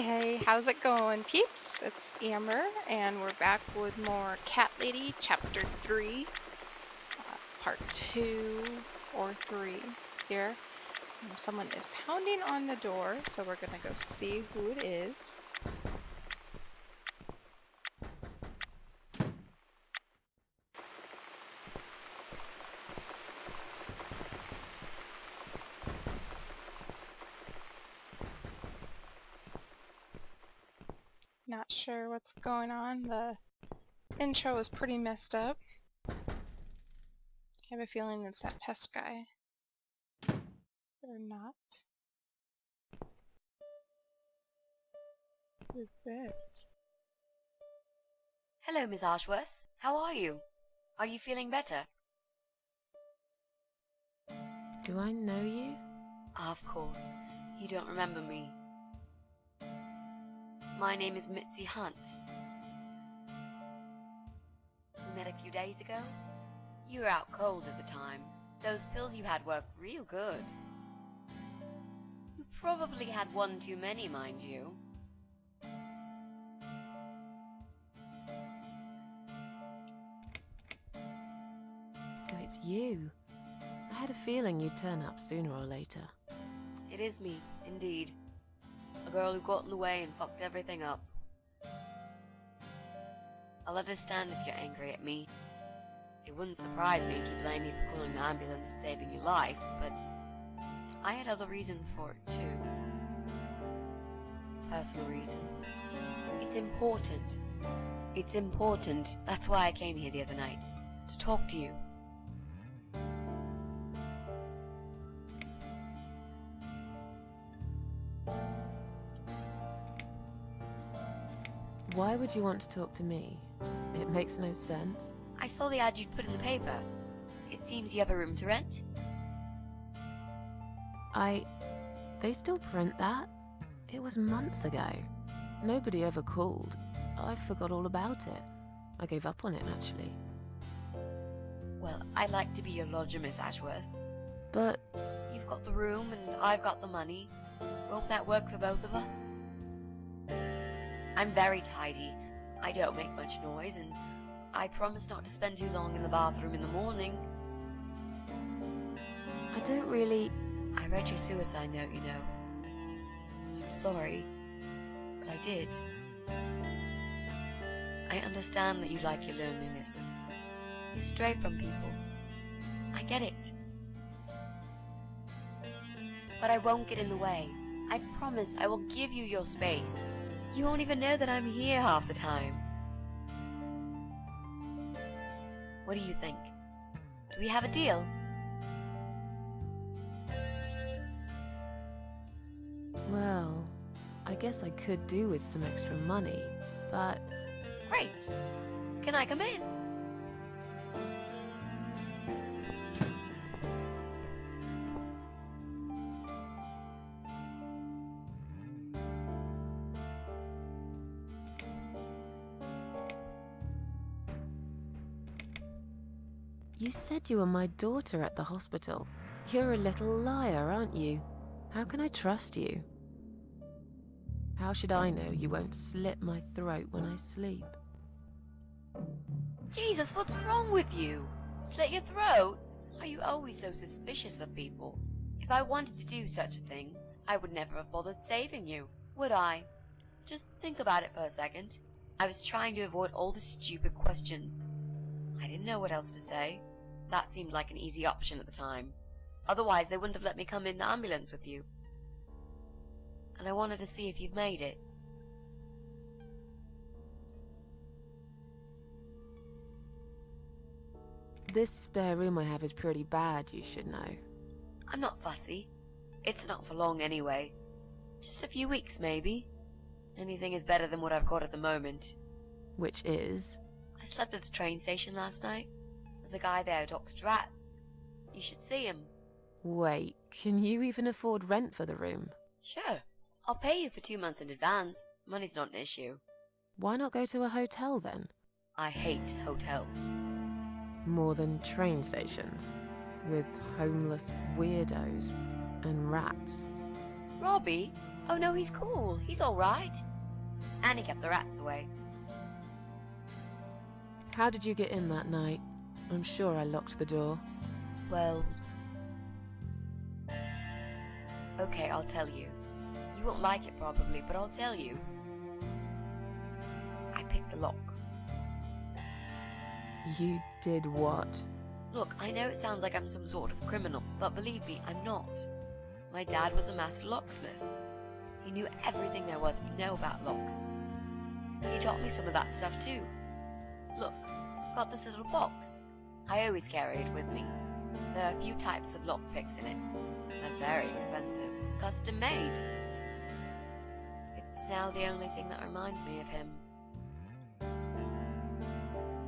Hey, how's it going, peeps? It's Amber, and we're back with more Cat Lady Chapter 3, Part 2 or 3 here. Someone is pounding on the door, so we're gonna go see who it is. Not sure what's going on. The intro is pretty messed up. I have a feeling it's that pest guy. Or not. Who's this? Hello, Miss Ashworth. How are you? Are you feeling better? Do I know you? Of course. You don't remember me. My name is Mitzi Hunt. We met a few days ago. You were out cold at the time. Those pills you had worked real good. You probably had one too many, mind you. So it's you. I had a feeling you'd turn up sooner or later. It is me, indeed. A girl who got in the way and fucked everything up. I'll understand if you're angry at me. It wouldn't surprise me if you blame me for calling the ambulance and saving your life, but I had other reasons for it too. Personal reasons. It's important. It's important. That's why I came here the other night. To talk to you. Why would you want to talk to me? It makes no sense. I saw the ad you'd put in the paper. It seems you have a room to rent. They still print that? It was months ago. Nobody ever called. I forgot all about it. I gave up on it, actually. Well, I'd like to be your lodger, Miss Ashworth. But You've got the room and I've got the money. Won't that work for both of us? I'm very tidy. I don't make much noise, and I promise not to spend too long in the bathroom in the morning. I don't really... I read your suicide note, you know. I'm sorry, but I did. I understand that you like your loneliness. You're straight from people. I get it. But I won't get in the way. I promise I will give you your space. You won't even know that I'm here half the time. What do you think? Do we have a deal? Well, I guess I could do with some extra money, but... Great. Can I come in? You said you were my daughter at the hospital. You're a little liar, aren't you? How can I trust you? How should I know you won't slit my throat when I sleep? Jesus, what's wrong with you? Slit your throat? Are you always so suspicious of people? If I wanted to do such a thing, I would never have bothered saving you, would I? Just think about it for a second. I was trying to avoid all the stupid questions. I didn't know what else to say. That seemed like an easy option at the time. Otherwise, they wouldn't have let me come in the ambulance with you. And I wanted to see if you've made it. This spare room I have is pretty bad, you should know. I'm not fussy. It's not for long anyway. Just a few weeks, maybe. Anything is better than what I've got at the moment. Which is... I slept at the train station last night. There's a guy there who talks to rats. You should see him. Wait, can you even afford rent for the room? Sure. I'll pay you for 2 months in advance. Money's not an issue. Why not go to a hotel then? I hate hotels. More than train stations. With homeless weirdos and rats. Robbie, Oh no, he's cool. He's alright. And he kept the rats away. How did you get in that night? I'm sure I locked the door. Well... Okay, I'll tell you. You won't like it probably, but I'll tell you. I picked the lock. You did what? Look, I know it sounds like I'm some sort of criminal, but believe me, I'm not. My dad was a master locksmith. He knew everything there was to know about locks. He taught me some of that stuff too. Look, I've got this little box. I always carry it with me. There are a few types of lockpicks in it. They're very expensive, custom made. It's now the only thing that reminds me of him.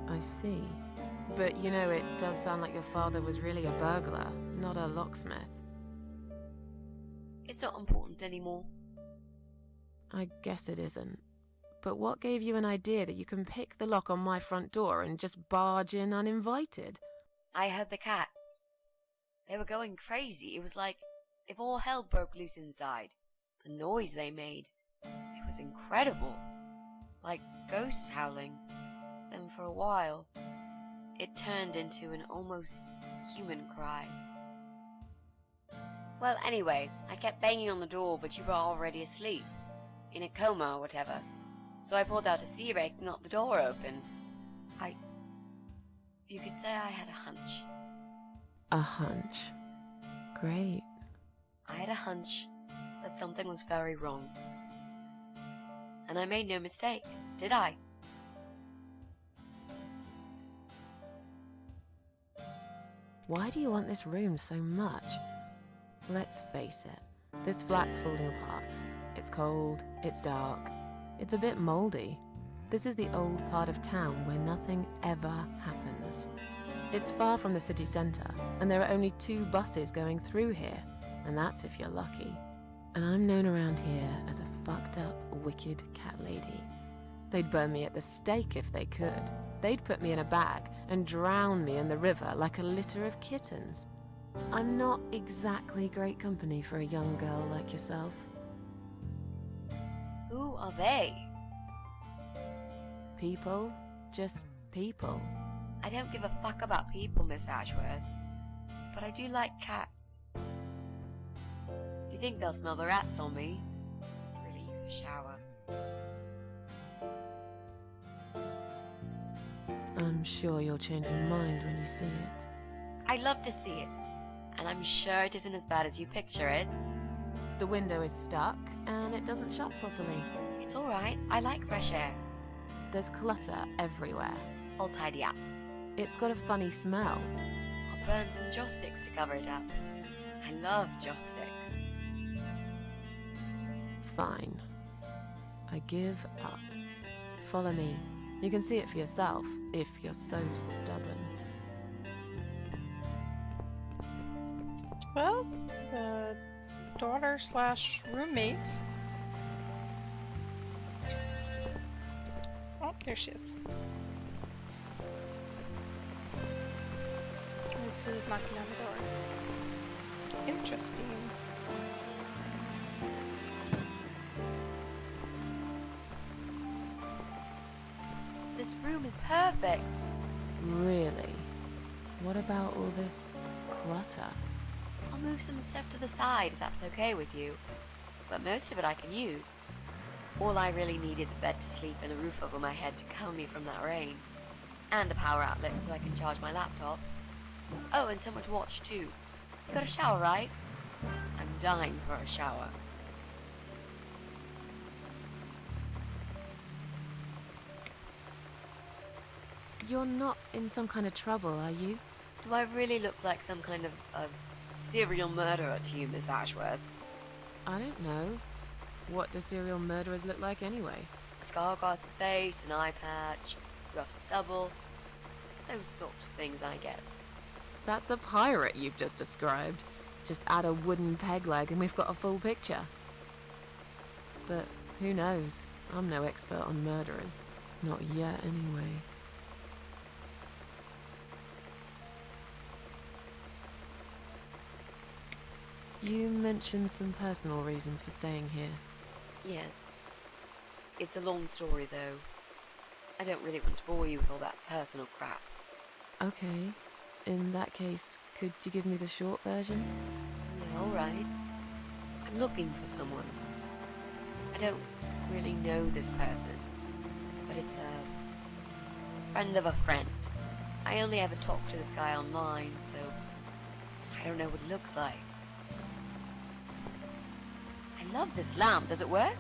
I see. But you know, it does sound like your father was really a burglar, not a locksmith. It's not important anymore. I guess it isn't. But what gave you an idea that you can pick the lock on my front door and just barge in uninvited? I heard the cats. They were going crazy. It was like if all hell broke loose inside. The noise they made. It was incredible. Like ghosts howling. Then for a while, it turned into an almost human cry. Well, anyway, I kept banging on the door, but you were already asleep. In a coma or whatever. So I pulled out a sea rake and got the door open. You could say I had a hunch. A hunch. Great. I had a hunch that something was very wrong. And I made no mistake, did I? Why do you want this room so much? Let's face it, this flat's falling apart. It's cold, it's dark, it's a bit mouldy. This is the old part of town where nothing ever happens. It's far from the city centre, and there are only 2 buses going through here, and that's if you're lucky. And I'm known around here as a fucked up, wicked cat lady. They'd burn me at the stake if they could. They'd put me in a bag and drown me in the river like a litter of kittens. I'm not exactly great company for a young girl like yourself. Who are they? People, just people. I don't give a fuck about people, Miss Ashworth. But I do like cats. Do you think they'll smell the rats on me? Really use a shower. I'm sure you'll change your mind when you see it. I'd love to see it. And I'm sure it isn't as bad as you picture it. The window is stuck, and it doesn't shut properly. It's alright, I like fresh air. There's clutter everywhere. I'll tidy up. It's got a funny smell. I'll burn some joss sticks to cover it up. I love joss sticks. Fine. I give up. Follow me. You can see it for yourself, if you're so stubborn. Well, the daughter/roommate. Oh, there she is. Let's see who's knocking on the door. Interesting. This room is perfect. Really? What about all this clutter? I'll move some stuff to the side if that's okay with you. But most of it I can use. All I really need is a bed to sleep and a roof over my head to cover me from that rain. And a power outlet so I can charge my laptop. Oh, and someone to watch too. You got a shower, right? I'm dying for a shower. You're not in some kind of trouble, are you? Do I really look like some kind of serial murderer to you, Miss Ashworth? I don't know. What do serial murderers look like anyway? A scar across the face, an eye patch, rough stubble. Those sort of things, I guess. That's a pirate you've just described. Just add a wooden peg leg and we've got a full picture. But who knows? I'm no expert on murderers. Not yet, anyway. You mentioned some personal reasons for staying here. Yes. It's a long story, though. I don't really want to bore you with all that personal crap. Okay. In that case, could you give me the short version? Yeah, alright. I'm looking for someone. I don't really know this person, but it's a friend of a friend. I only ever talk to this guy online, so I don't know what he looks like. I love this lamp. Does it work?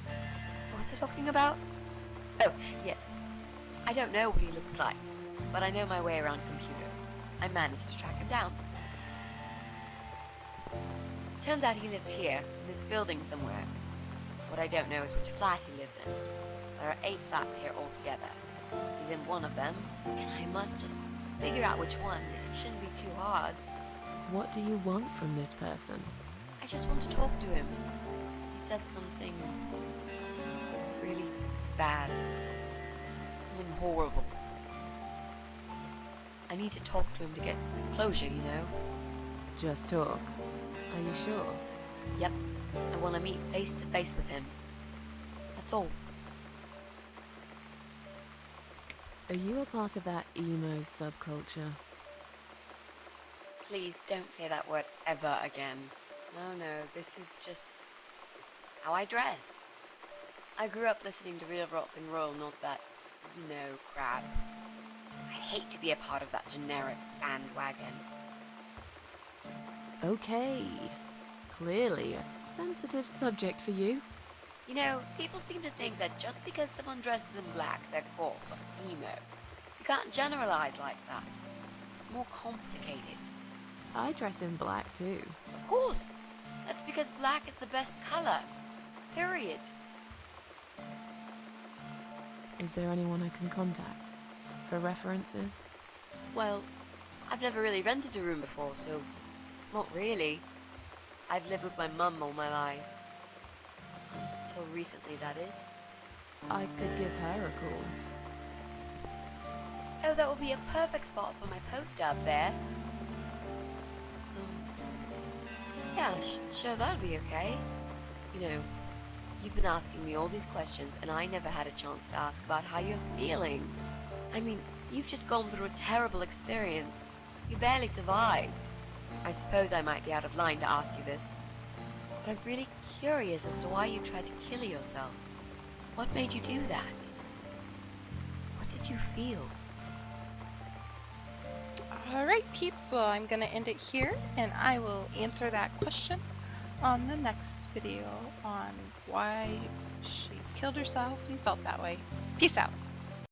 What was I talking about? Oh, yes. I don't know what he looks like, but I know my way around computers. I managed to track him down. Turns out he lives here, in this building somewhere. What I don't know is which flat he lives in. There are 8 flats here altogether. He's in one of them, and I must just figure out which one. It shouldn't be too hard. What do you want from this person? I just want to talk to him. He said something really bad. Something horrible. I need to talk to him to get closure, you know? Just talk. Are you sure? Yep. I want to meet face to face with him. That's all. Are you a part of that emo subculture? Please don't say that word ever again. No, this is just how I dress. I grew up listening to real rock and roll, not that emo crap. I hate to be a part of that generic bandwagon. Okay. Clearly a sensitive subject for you. You know, people seem to think that just because someone dresses in black, they're goth or emo. You can't generalize like that. It's more complicated. I dress in black too. Of course. That's because black is the best color. Period. Is there anyone I can contact? For references? Well, I've never really rented a room before, so not really. I've lived with my mum all my life. Till recently, that is. I could give her a call. Oh, that would be a perfect spot for my poster up there. Yeah, sure, that'd be okay. You know, you've been asking me all these questions, and I never had a chance to ask about how you're feeling. I mean, you've just gone through a terrible experience. You barely survived. I suppose I might be out of line to ask you this, but I'm really curious as to why you tried to kill yourself. What made you do that? What did you feel? Alright peeps, well I'm gonna end it here, and I will answer that question on the next video on why she killed herself and felt that way. Peace out.